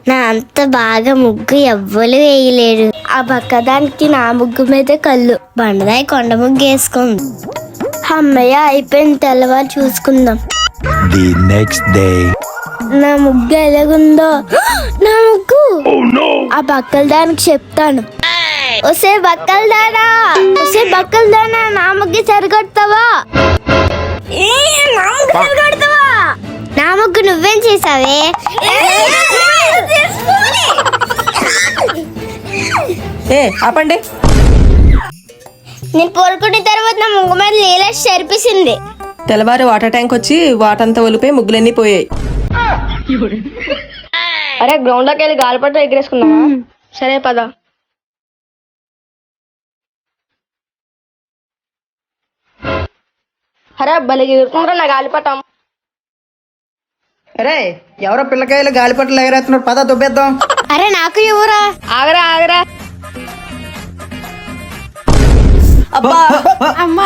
నా అంత బాగా ముగ్గు ఎవ్వరు వేయలేరు. ఆ బక్కదానికి నా ముగ్గు మీద కళ్ళు. బండదాయి కొండ ముగ్గు వేసుకుంది. అమ్మయ్య అయిపోయింది, తెల్లవారు చూసుకుందాం. The next day. నా ముగ్గు ఎలాగుందో, నా ముగ్గు ఆ బక్కల దానికి చెప్తాను. ఒసే బక్కల దానా నా ముగ్గు సరిగొడతావా? నా ముగ్గు నువ్వేం చేసావే? ఆపండి. నేను కోరుకున్న తర్వాత నా ముగ్గు మీద నీళ్ళ సరిపేసింది. తెల్లవారు వాటర్ ట్యాంక్ వచ్చి వాటంతా ఒలిపోయి ముగ్గులన్నీ పోయాయి. అరే గ్రౌండ్ లోకి వెళ్ళి గాలిపట ఎగరేసుకుందామా? సరే పద. అరే బలి ఎగురుకుంటారా నా గాలిపటం? అరే ఎవరో పిల్లకాయలు గాలిపట్లు ఎగరేస్తున్నారు, పద దుబ్బేద్దాం. అరే నాకు ఎవరా? ఆగరా. అబ్బా అమ్మా,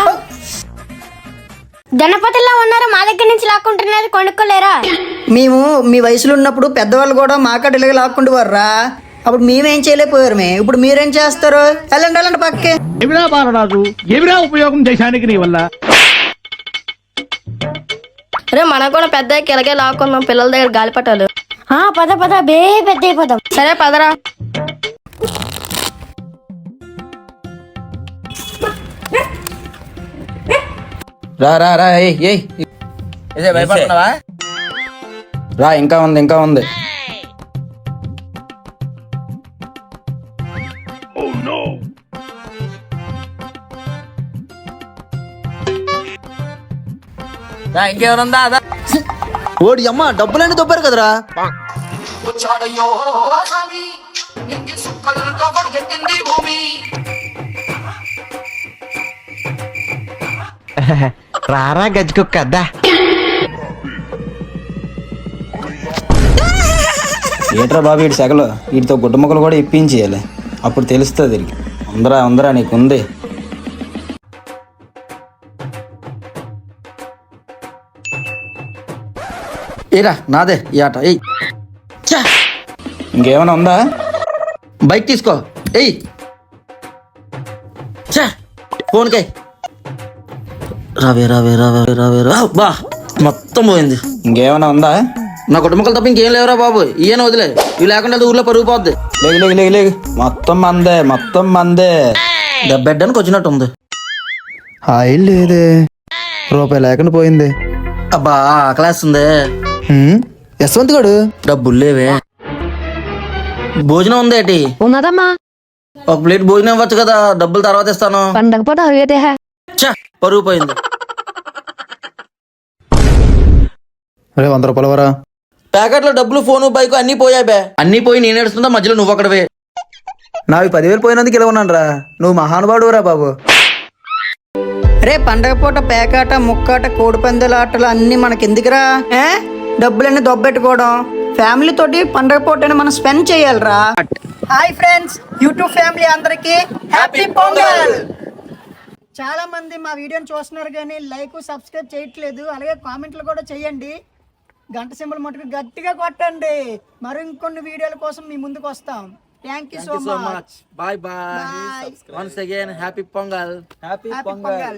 గణపతిలో ఉన్నారు, మా దగ్గర నుంచి లాక్కుంటున్నారు, కొనుక్కోలేరా? మేము మీ వయసులో ఉన్నప్పుడు పెద్దవాళ్ళు కూడా మాకాడ ఇలాగ లాక్కుంటూ వర్రా. అప్పుడు మేమేం చేయలేకపోయారు. ఇప్పుడు మీరేం చేస్తారు? వెళ్ళండి పక్కకే. ఎవిరా బాలరాజు, ఎవిరా ఉపయోగం దేశానికి నీ వల్ల? అరే మనకు కూడా పెద్ద కిలకే లాక్కుందాం పిల్లల దగ్గర గాలిపటాలు. పద పెద్ద అయిపోదాం. సరే పదరా. రా భయపడుతున్నావా? రా, ఇంకా ఉంది. రా, ఇంకేమనుందా? ఓడి అమ్మ, డబ్బులన్నీ దొబ్బారు కదరా. రారా గజ్జికొక్కద్దా. ఏట్రా బాబు వీటి సెగలు, వీటితో గుడ్డ ముక్కలు కూడా ఇప్పించేయాలి, అప్పుడు తెలుస్తుంది వీరికి. ఉందరా నీకుంది. ఏరా నాదే ఈ ఆట. ఇంకేమైనా ఉందా? బైక్ తీసుకో. ఫోన్కే రావే బా, మొత్తం పోయింది. ఇంకేమైనా ఉందా? నా కుటుంబకలు తప్ప ఇంకేం లేవురా బాబు. ఈయన వదిలే, ఇవి లేకుండా ఊర్లో పరుగు పోద్ది. లేగు మొత్తం మందే. దెబ్బెడ్డానికి వచ్చినట్టు ఉంది. ఆయిల్ లేదే, రూపాయి లేకుండా పోయింది. అబ్బా ఆకలేస్తుంది. యశ్వంత్ గడు డబ్బులు లేవే. భోజనం ఉందేటి? ఉన్నదమ్మా. ఒక ప్లేట్ భోజనం ఇవ్వచ్చు కదా, డబ్బులు తర్వాత ఇస్తాను. పండగ పూట అవితే పరుగు పోయింది. రే 100 రూపాయలు వరా. ప్యాకెట్లో డబ్బులు, ఫోను, బైక్ అన్ని పోయాబే. అన్ని పోయి నేను ఏడుస్తుందా, మధ్యలో నువ్వు ఒకడవే. నావి 10,000 పోయినందుకు ఇలా ఉన్నాను రా. నువ్వు మహానుభావుడు రా బాబు. రే పండగ పూట పేకాట, ముక్కాట, కోడిపందాల ఆటలు అన్ని మనకెందుకురా? డబ్బులన్నీ దొబ్బెట్టుకోవడం. ఫ్యామిలీ తోటి పండగ పూటని మనం స్పెండ్ చేయాలిరా. హాయ్ ఫ్రెండ్స్, యూట్యూబ్ ఫ్యామిలీ అందరికి హ్యాపీ పొంగల్. చాలా మంది మా వీడియోని చూస్తున్నారు కానీ లైక్, సబ్స్క్రైబ్ చేయట్లేదు. అలాగే కామెంట్లు కూడా చేయండి. గంట సింబల్ మటుకు గట్టిగా కొట్టండి. మరి ఇంకొన్ని వీడియోల కోసం మీ ముందుకు వస్తాం. Thank you so much. Bye. Once again happy pongal.